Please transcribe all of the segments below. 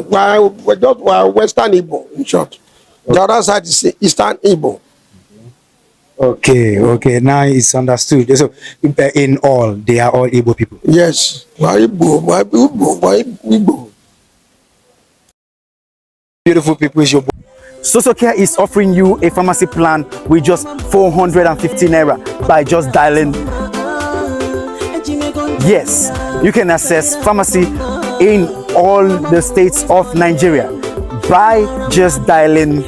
we're Western Igbo, in short. The other side is Eastern Igbo. Okay. Now it's understood. So, in all, they are all Igbo people. Yes. We're Igbo. Beautiful people is your boy. Sosocare is offering you a pharmacy plan with just 450 naira by just dialing. Yes, you can access pharmacy in all the states of Nigeria by just dialing.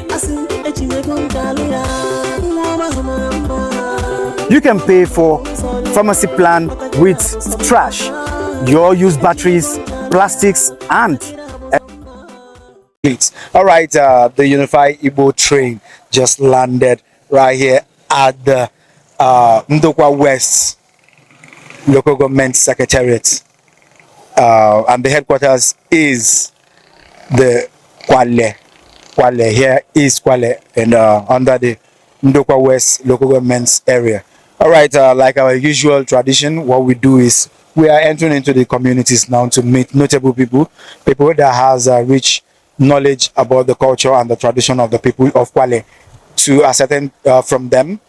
You can pay for pharmacy plan with trash, your used batteries, plastics, and all right. The Unified Igbo train just landed right here at the Ndokwa West Local Government Secretariat, and the headquarters is the Kwale. Here is Kwale, and under the Ndokwa West Local Government area. All right, like our usual tradition, what we do is we are entering into the communities now to meet notable people that has rich knowledge about the culture and the tradition of the people of Kwale, to ascertain from them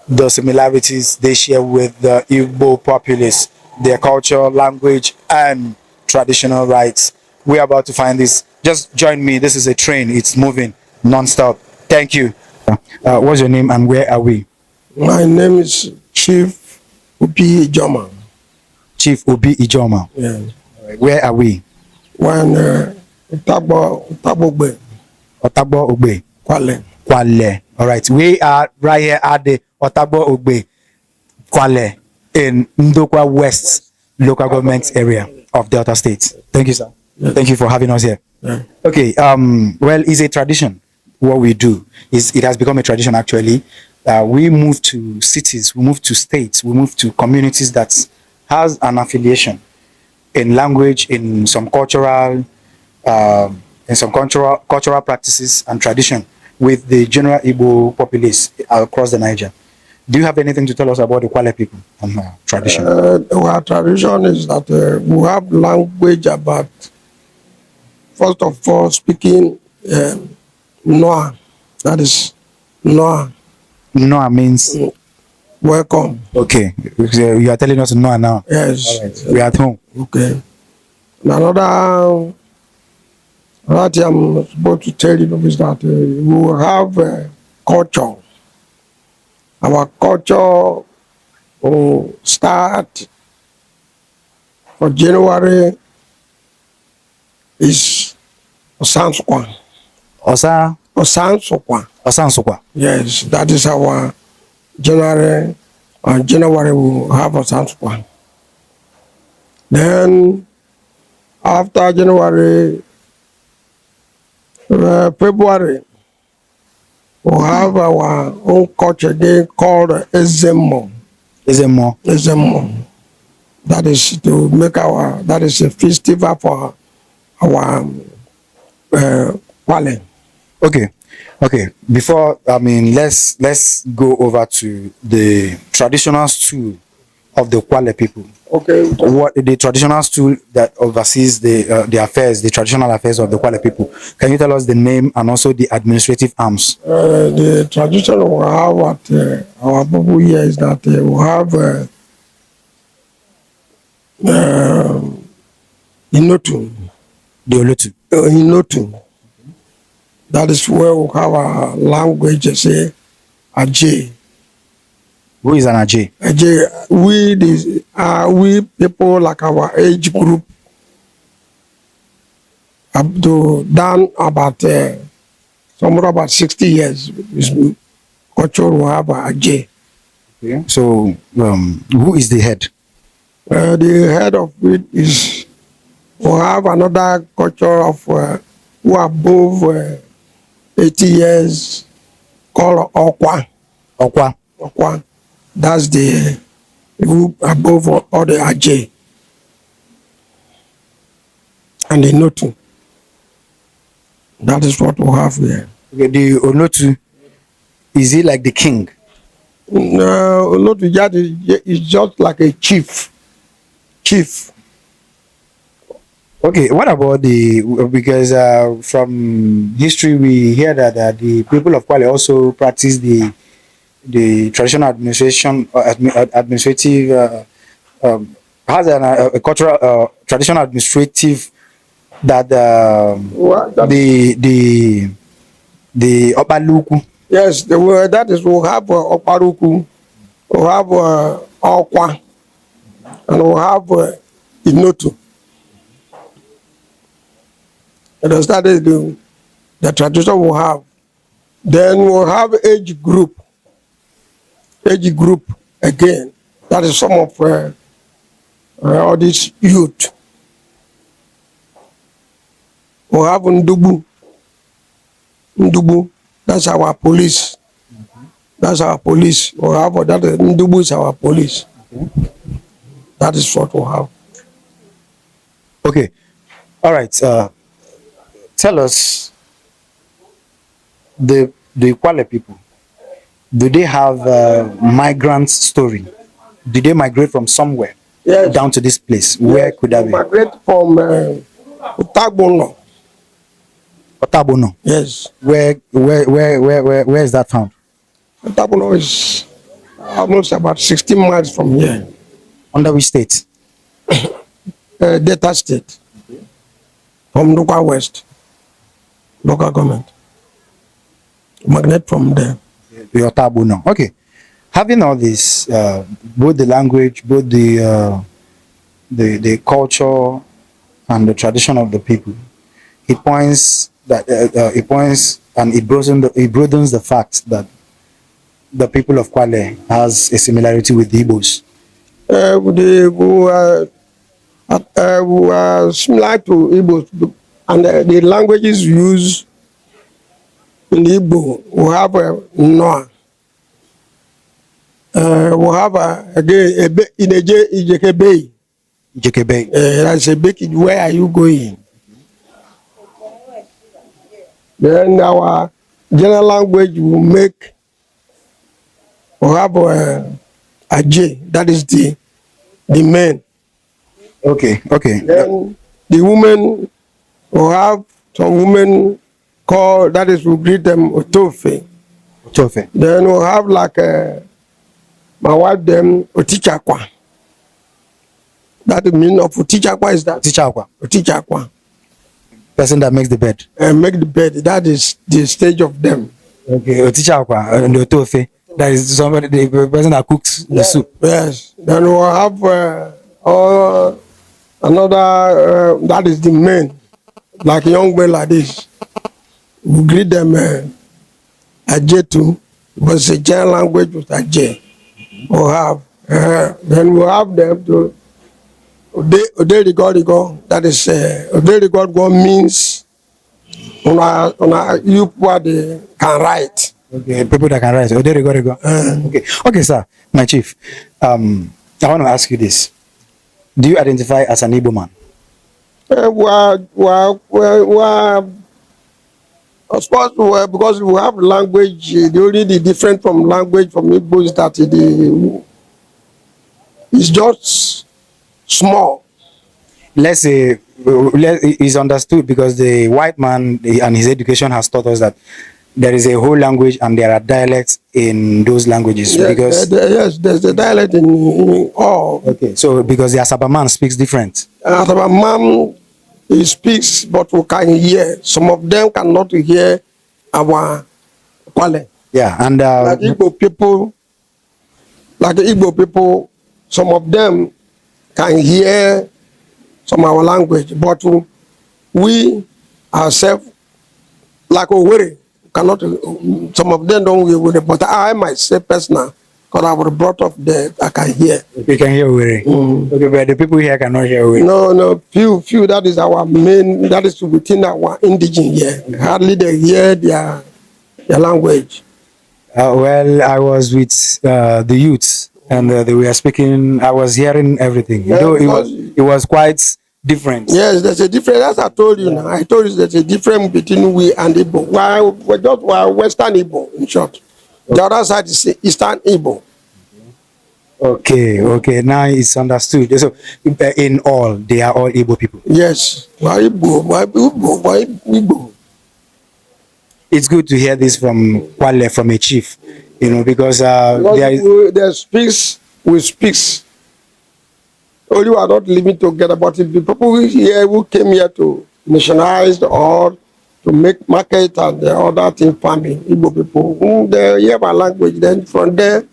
the similarities they share with the Igbo populace, their culture, language, and traditional rites. We're about to find this. Just join me. This is a train. It's moving non-stop. Thank you. What's your name and where are we? My name is Chief Obi Ijomah. Chief Obi Ijomah. Yes. Where are we? When Utagba, Ogbe. Kwale. All right. We are right here at the Utagba Ogbe, Kwale, in Ndokwa West local government area of Delta State. Thank you, sir. Yes. Thank you for having us here. Yeah. Okay. Well, it's a tradition. What we do is it has become a tradition actually. We move to cities, we move to states, we move to communities that has an affiliation in language, in some cultural practices and tradition with the general Igbo populace across the Niger. Do you have anything to tell us about the Kwale people and tradition? Our tradition is that we have language about, first of all, speaking Noah. That is Noah. Noah means welcome. Okay, you are telling us Noah now. Yes. Right. We are at home. Okay. And another thing I'm supposed to tell you is that we will have culture. Our culture will start for January is Osansukwa. Osansukwa. Yes, that is our January. January we will have Osansukwa. Then after January, February, we'll have our own culture day called Ijomah. That is to make that is a festival for our Kwale. Okay. Before let's go over to the traditional stool of the Kwale people. Okay. What the traditional stool that oversees the affairs, the traditional affairs of the Kwale people. Can you tell us the name and also the administrative arms? The tradition we have at our people here is that we have Inotu. The Olotu. Inotu. That is where we have our language, say, Ajay. Who is an Ajay? Ajay, we people like our age group, up to down about somewhere about 60 years, is culture we have Ajay. Okay. So, who is the head? The head of it is, we have another culture of who are above 80 years, called Okwa. That's the who above all the Ajay and the Notu. That is what we have here. Okay, the Olotu, is he like the king? No, Olotu is just like a chief. Okay, what about because from history we hear that the people of Kwale also practice the traditional administration administrative has a cultural traditional administrative that Well, that, the Obaluku. yes, that is, we'll have Oparuku, we'll have Okwa, and we'll have Inotu. And that is the tradition we'll have. Then we'll have age group again. That is some of all these youth. We'll have Ndubu, that's our police. That's our police. We'll have that. Ndubu is our police. That is what we'll have. Okay, all right. Tell us the Kwale people. Do they have a migrant story? Did they migrate from somewhere Yes. down to this place? Where could that be? Migrate from Utagba. Otabono. Yes. Where is that found? Utagba is almost about 16 miles from here. Under which state? Delta State. From Ndokwa West. Local government. Migrate from there. The Otabono. Okay. Having all this, both the language, both the culture and the tradition of the people, it points and it broadens the fact that the people of Kwale has a similarity with the Igbos. We are similar to Igbo, and the languages used in Igbo, we have Noah. We have again Ijekebe. Jekebe. That's a big. Where are you going? Then our general language will make. We have Aje. That is the men. Okay. Then the women will have some women call, that is, we greet them Otofe. Chofe. Then we'll have like my wife them Otichakwa. That the meaning of Otichakwa is that Tichakwa. Otichakwa. Person that makes the bed. And make the bed. That is the stage of them. Okay. Tichakwa and the Otofe. That is somebody, the person that cooks the soup. Yes. Then we'll have another, that is the men, like young men like this. We greet them Aje too, because the general language was Aje. We'll have, then we'll have them to Oderigo. That is, Oderigo means you what they can write. Okay, people that can write. Oh, there you go. Okay, sir, my chief. I want to ask you this: do you identify as an Igbo man? Of course, because we have language, the only different from language from Igbo is that it's just small. Let's say it's understood because the white man and his education has taught us that there is a whole language and there are dialects in those languages. Yes, because yes, there's a dialect in all. Okay, so because the Asaba man speaks different. Asaba man, he speaks, but we can hear. Some of them cannot hear our Kwale. Yeah, and like Igbo people, some of them can hear some of our language, but we ourselves, like Owerri, cannot. Some of them don't hear Owerri, but I myself personally, because I was brought up there, I can hear. You can hear Owerri. Okay, but the people here cannot hear Owerri. No, few. That is our main. That is within our indigenous here. Hardly they hear their language. Well, I was with the youths, and they were speaking. I was hearing everything. Yeah, Though it was quite different. Yes, there's a difference. As I told you now, I told you there's a difference between we and Igbo. We're just Western Igbo, in short. The other side is Eastern Igbo. Okay, okay. Now it's understood. So, in all, they are all Igbo people. Yes. Why Igbo? Why Igbo? Why Igbo? It's good to hear this from Kwale, from a chief, you know, because there is. There's peace, we speaks. Only we are not living together, but if the people here who came here to nationalize or to make market and the other thing farming, Igbo people, who they hear my language, then from there,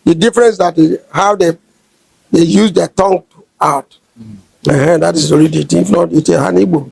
the difference that is how they use their tongue out. That is already it. If not, it's an Igbo.